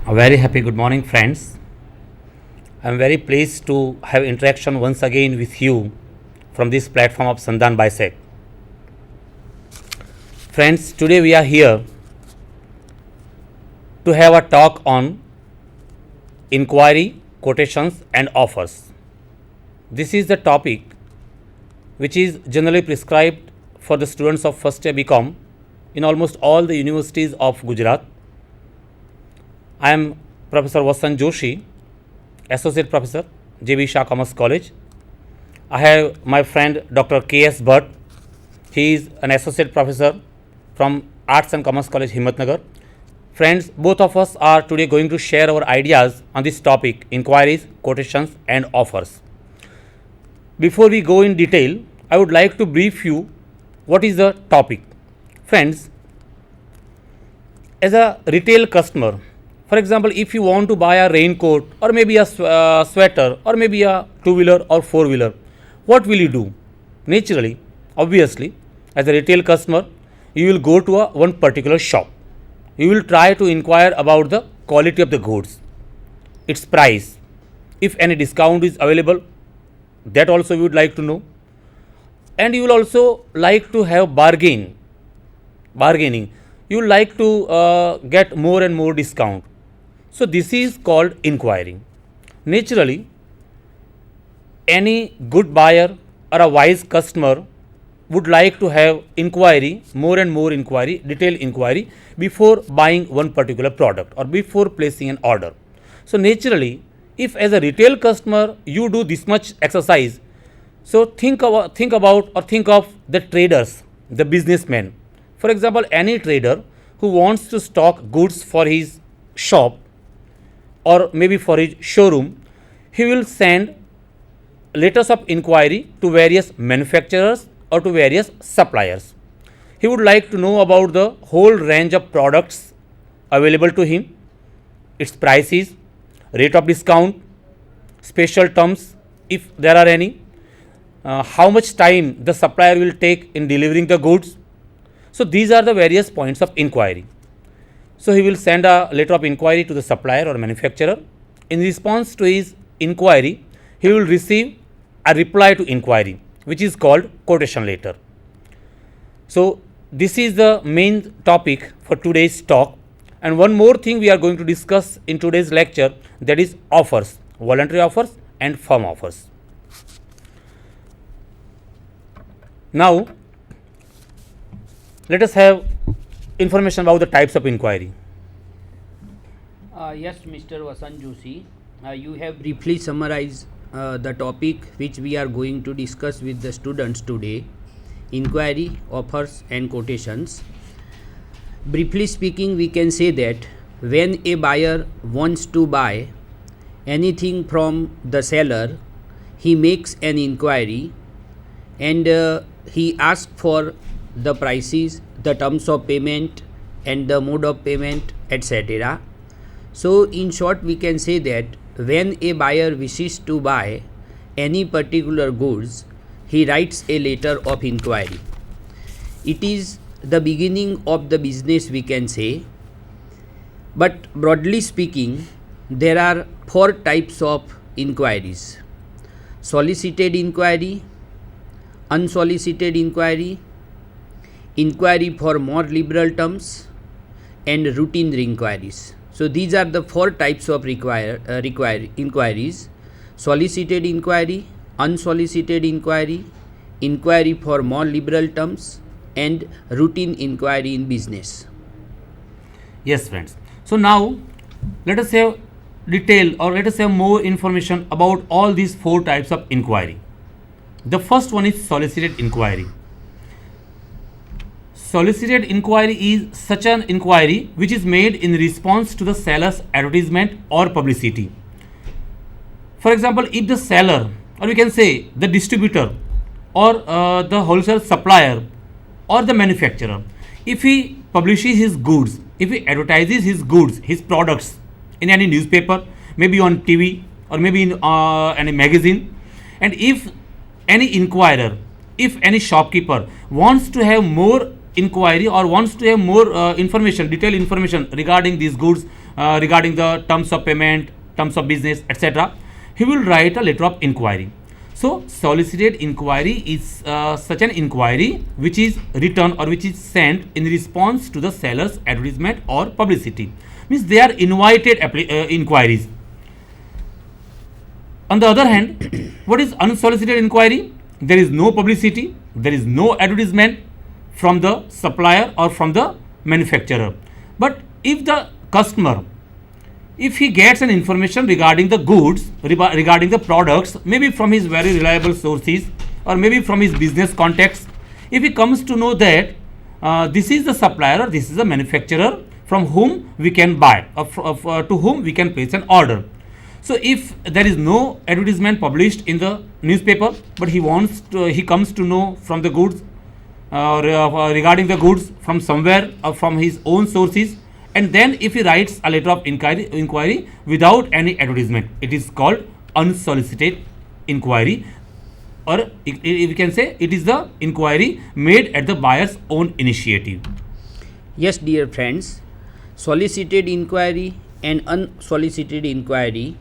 A very happy good morning, friends. I am very pleased to have interaction once again with you from this platform of Sandan Bisect. Friends, today we are here to have a talk on inquiry, quotations, and offers. This is the topic which is generally prescribed for the students of first year BCom in almost all the universities of Gujarat. I am Professor Vasant Joshi, Associate Professor, JB Shah Commerce College. I have my friend Dr. K.S. Bhatt. He is an Associate Professor from Arts and Commerce College, Himmatnagar. Friends, both of us are today going to share our ideas on this topic, inquiries, quotations, and offers. Before we go in detail, I would like to brief you what is the topic. Friends, as a retail customer, for example, if you want to buy a raincoat or maybe a sweater or maybe a two-wheeler or four-wheeler, what will you do? Naturally, obviously, as a retail customer, you will go to one particular shop. You will try to inquire about the quality of the goods, its price, if any discount is available, that also you would like to know. And you will also like to have bargaining. You would like to get more and more discount. So this is called inquiring. Naturally, any good buyer or a wise customer would like to have inquiry, more and more inquiry, detailed inquiry before buying one particular product or before placing an order. So naturally, if as a retail customer you do this much exercise, so think of the traders, the businessmen. For example, any trader who wants to stock goods for his shop or maybe for his showroom, he will send letters of inquiry to various manufacturers or to various suppliers. He would like to know about the whole range of products available to him, its prices, rate of discount, special terms if there are any, how much time the supplier will take in delivering the goods. So these are the various points of inquiry. So he will send a letter of inquiry to the supplier or manufacturer. In response to his inquiry, he will receive a reply to inquiry, which is called quotation letter. So this is the main topic for today's talk. And one more thing we are going to discuss in today's lecture, that is offers, voluntary offers and firm offers. Now, let us have information about the types of inquiry. Yes, Mr. Vasant Joshi, you have briefly summarized the topic which we are going to discuss with the students today, inquiry, offers and quotations. Briefly speaking, we can say that when a buyer wants to buy anything from the seller, he makes an inquiry and he asks for the prices, the terms of payment and the mode of payment, etc. So in short, we can say that when a buyer wishes to buy any particular goods, he writes a letter of inquiry. It is the beginning of the business, we can say. But broadly speaking, there are four types of inquiries: solicited inquiry, unsolicited inquiry, inquiry for more liberal terms, and routine inquiries. So these are the four types of inquiries: solicited inquiry, unsolicited inquiry, inquiry for more liberal terms, and routine inquiry in business. Yes, friends. So now let us have detail or let us have more information about all these four types of inquiry. The first one is solicited inquiry. Solicited inquiry is such an inquiry which is made in response to the seller's advertisement or publicity. For example, if the seller, or we can say the distributor or the wholesale supplier or the manufacturer, if he publishes his goods, if he advertises his goods, his products in any newspaper, maybe on TV or maybe in any magazine, and if any inquirer, if any shopkeeper wants to have more inquiry or wants to have more information, detailed information regarding these goods regarding the terms of payment, terms of business, etc., he will write a letter of inquiry. So solicited inquiry is such an inquiry which is written or which is sent in response to the seller's advertisement or publicity. Means they are invited inquiries. On the other hand, what is unsolicited inquiry? There is no publicity, there is no advertisement from the supplier or from the manufacturer. But if the customer, if he gets an information regarding the goods, regarding the products, maybe from his very reliable sources or maybe from his business contacts, if he comes to know that this is the supplier or this is the manufacturer from whom we can buy or to whom we can place an order. So if there is no advertisement published in the newspaper, but he comes to know from the goods regarding the goods from somewhere or from his own sources, and then if he writes a letter of inquiry without any advertisement, it is called unsolicited inquiry, or we can say it is the inquiry made at the buyer's own initiative. Yes, dear friends, solicited inquiry and unsolicited inquiry,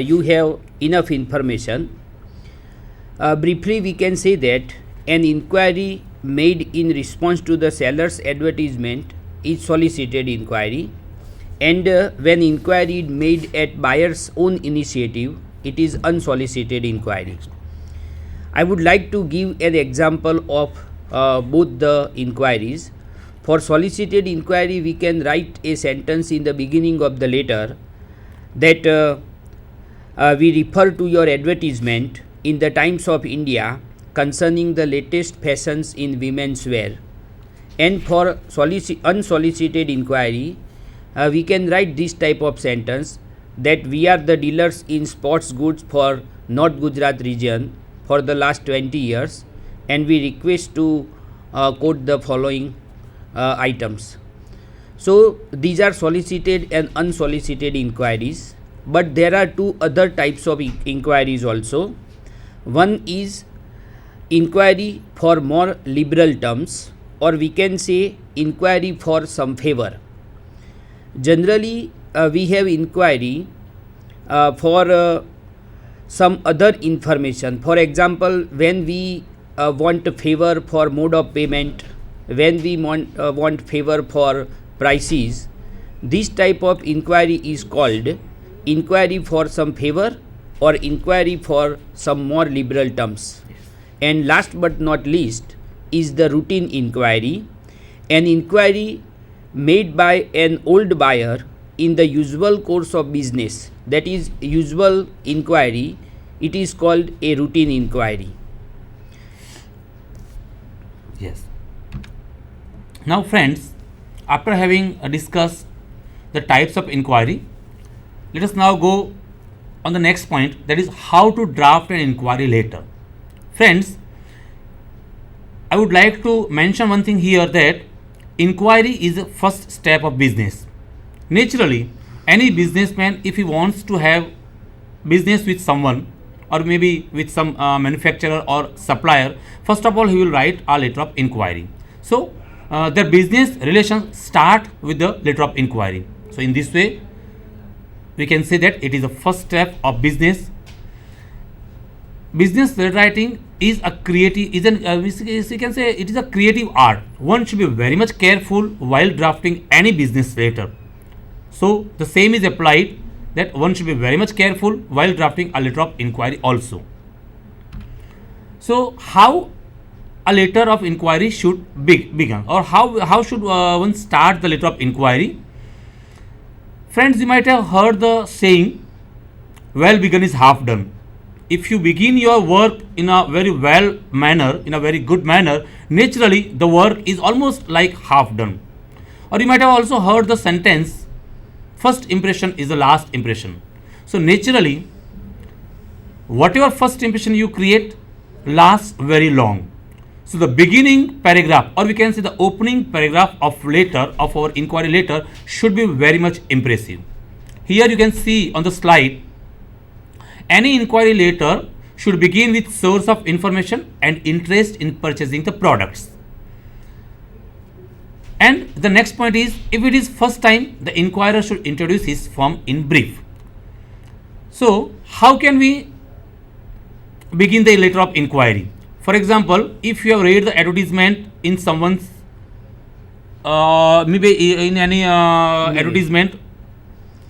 you have enough information. Briefly, we can say that an inquiry made in response to the seller's advertisement is solicited inquiry, and when inquiry made at buyer's own initiative, it is unsolicited inquiry. I would like to give an example of both the inquiries. For solicited inquiry, we can write a sentence in the beginning of the letter that we refer to your advertisement in the Times of India concerning the latest fashions in women's wear. And for unsolicited inquiry, we can write this type of sentence that we are the dealers in sports goods for North Gujarat region for the last 20 years, and we request to quote the following items. So these are solicited and unsolicited inquiries, but there are two other types of inquiries also. One is inquiry for more liberal terms, or we can say inquiry for some favor. Generally, we have inquiry for some other information. For example, when we want a favor for mode of payment, when we want favor for prices, this type of inquiry is called inquiry for some favor or inquiry for some more liberal terms. And last but not least is the routine inquiry, an inquiry made by an old buyer in the usual course of business, that is usual inquiry. It is called a routine inquiry. Yes. Now friends, after having discussed the types of inquiry, let us now go on the next point, that is how to draft an inquiry letter. Friends, I would like to mention one thing here, that inquiry is the first step of business. Naturally, any businessman, if he wants to have business with someone or maybe with some manufacturer or supplier, first of all he will write a letter of inquiry. So their business relations start with the letter of inquiry. So in this way we can say that it is the first step of business. Business letter writing is a creative, we can say it is a creative art. One should be very much careful while drafting any business letter. So the same is applied, that one should be very much careful while drafting a letter of inquiry also. So how a letter of inquiry should begin, or how should one start the letter of inquiry? Friends, you might have heard the saying, well begun is half done. If you begin your work in a very well manner, in a very good manner, naturally the work is almost like half done. Or you might have also heard the sentence, first impression is the last impression. So naturally, whatever first impression you create lasts very long. So the beginning paragraph, or we can say the opening paragraph of our inquiry letter should be very much impressive. Here you can see on the slide, any inquiry letter should begin with source of information and interest in purchasing the products. And the next point is, if it is first time, the inquirer should introduce his firm in brief. So, how can we begin the letter of inquiry? For example, if you have read the advertisement in someone's, maybe in any advertisement,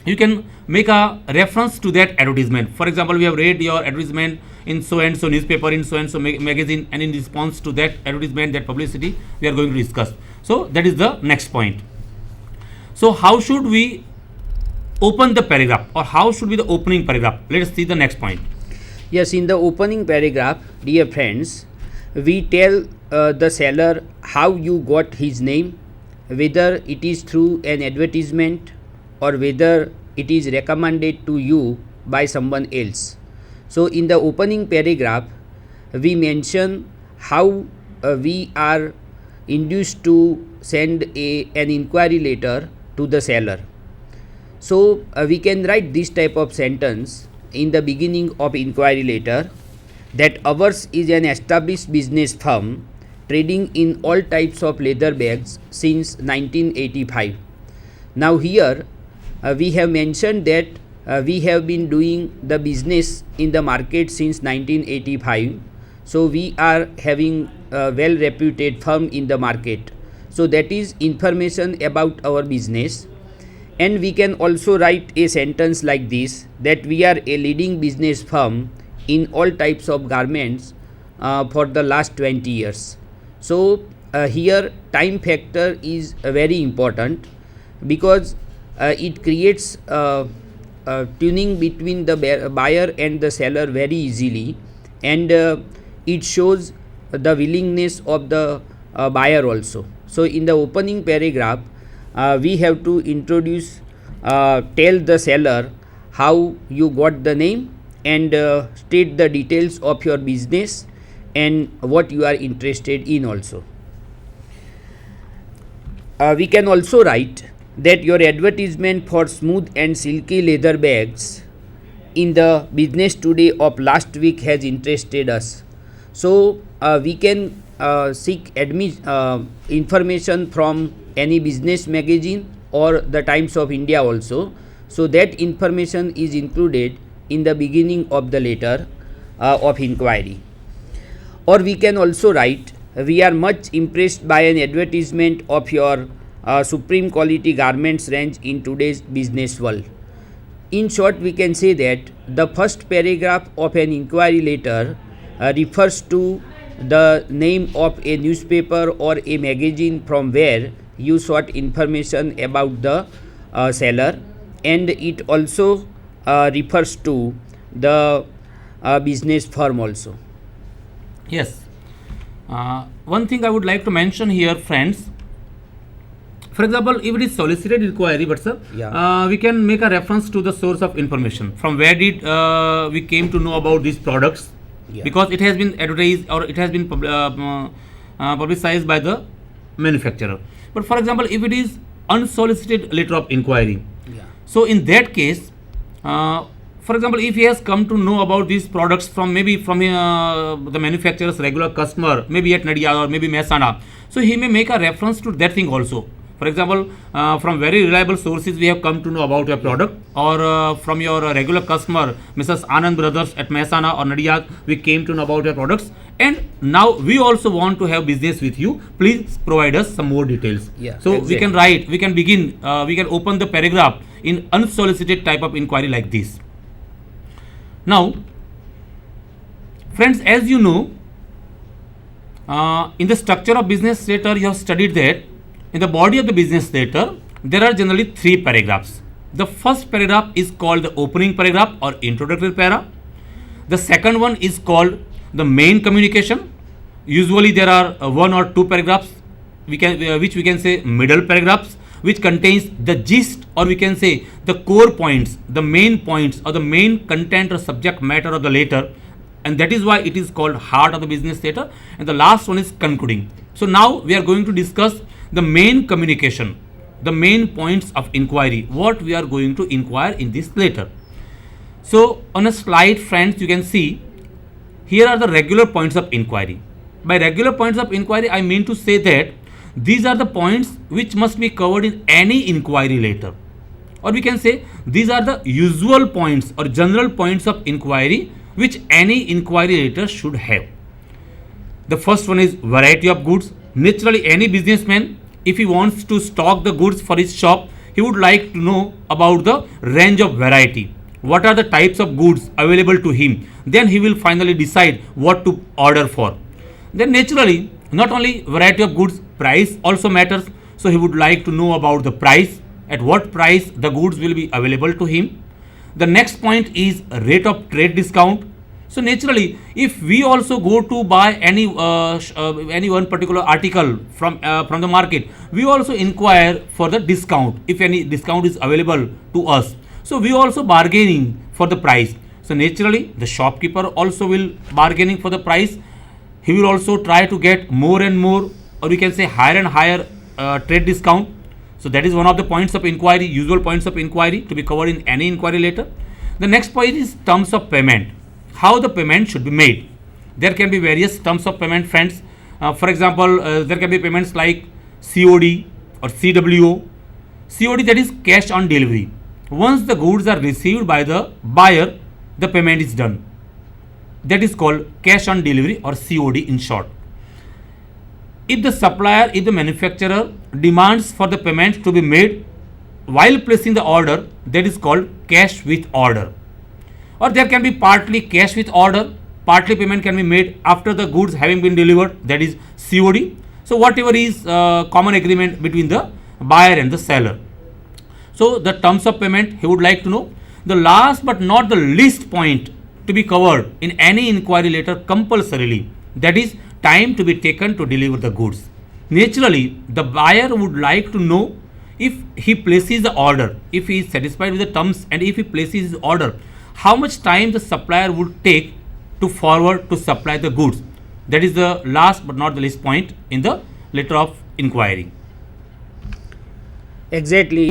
you can make a reference to that advertisement. For example, we have read your advertisement in so and so newspaper, in so and so magazine, and in response to that advertisement, that publicity, we are going to discuss. So that is the next point. So how should we open the paragraph, or how should be the opening paragraph? Let us see the next point. Yes, in the opening paragraph, dear friends, we tell the seller how you got his name, whether it is through an advertisement or whether it is recommended to you by someone else. So, in the opening paragraph, we mention how we are induced to send an inquiry letter to the seller. So, we can write this type of sentence in the beginning of inquiry letter, that ours is an established business firm trading in all types of leather bags since 1985. Now here we have mentioned that we have been doing the business in the market since 1985. So we are having a well reputed firm in the market. So that is information about our business. And we can also write a sentence like this, that we are a leading business firm in all types of garments for the last 20 years. So here time factor is very important, because it creates tuning between the buyer and the seller very easily, and it shows the willingness of the buyer also. So in the opening paragraph, we have to introduce, tell the seller how you got the name, and state the details of your business and what you are interested in also. We can also write that your advertisement for smooth and silky leather bags in the Business Today of last week has interested us. So we can seek information from any business magazine or the Times of India also. So that information is included in the beginning of the letter of inquiry. Or we can also write, we are much impressed by an advertisement of your supreme quality garments range in today's business world. In short, we can say that the first paragraph of an inquiry letter refers to the name of a newspaper or a magazine from where you sought information about the seller, and it also refers to the business firm also. Yes. One thing I would like to mention here, friends. For example, if it is solicited inquiry, but sir, we can make a reference to the source of information. From where did we came to know about these products? Because it has been advertised or it has been publicized by the manufacturer. But for example, if it is unsolicited letter of inquiry, so in that case, for example, if he has come to know about these products from maybe from the manufacturer's regular customer, maybe at Nadiad or maybe Mehsana, so he may make a reference to that thing also. For example, from very reliable sources we have come to know about your product, or from your regular customer, Mrs. Anand Brothers at Mehsana or Nadiad, we came to know about your products, and now we also want to have business with you. Please provide us some more details. So exactly. We can write, we can begin, we can open the paragraph in unsolicited type of inquiry like this. Now, friends, as you know, in the structure of business letter, you have studied that in the body of the business letter, there are generally 3 paragraphs. The first paragraph is called the opening paragraph or introductory para. The second one is called the main communication. Usually there are 1 or 2 paragraphs which we can say middle paragraphs, which contains the gist, or we can say the core points, the main points, or the main content or subject matter of the letter, and that is why it is called heart of the business letter. And the last one is concluding. So now we are going to discuss the main communication, the main points of inquiry, what we are going to inquire in this letter. So on a slide, friends, you can see here are the regular points of inquiry. By regular points of inquiry, I mean to say that These are the points which must be covered in any inquiry letter, or we can say these are the usual points or general points of inquiry which any inquiry letter should have. The first one is variety of goods. Naturally, any businessman, if he wants to stock the goods for his shop, he would like to know about the range of variety. What are the types of goods available to him? Then he will finally decide what to order for. Then naturally, not only variety of goods, price also matters. So he would like to know about the price, at what price the goods will be available to him. The next point is rate of trade discount. So naturally, if we also go to buy any one particular article from the market, we also inquire for the discount, if any discount is available to us. So we also bargaining for the price. So naturally, the shopkeeper also will bargaining for the price. He will also try to get more and more, or we can say higher and higher trade discount. So that is one of the points of inquiry, usual points of inquiry to be covered in any inquiry letter. The next point is terms of payment. How the payment should be made. There can be various terms of payment, friends. For example, there can be payments like COD or CWO. COD, that is cash on delivery. Once the goods are received by the buyer, the payment is done. That is called cash on delivery or COD in short. If the manufacturer demands for the payment to be made while placing the order, that is called cash with order. Or there can be partly cash with order, partly payment can be made after the goods having been delivered, that is COD. So whatever is common agreement between the buyer and the seller. So the terms of payment he would like to know. The last but not the least point to be covered in any inquiry letter compulsorily, that is time to be taken to deliver the goods. Naturally, the buyer would like to know, if he places the order, if he is satisfied with the terms and if he places his order, how much time the supplier would take to forward to supply the goods. That is the last but not the least point in the letter of inquiry. Exactly.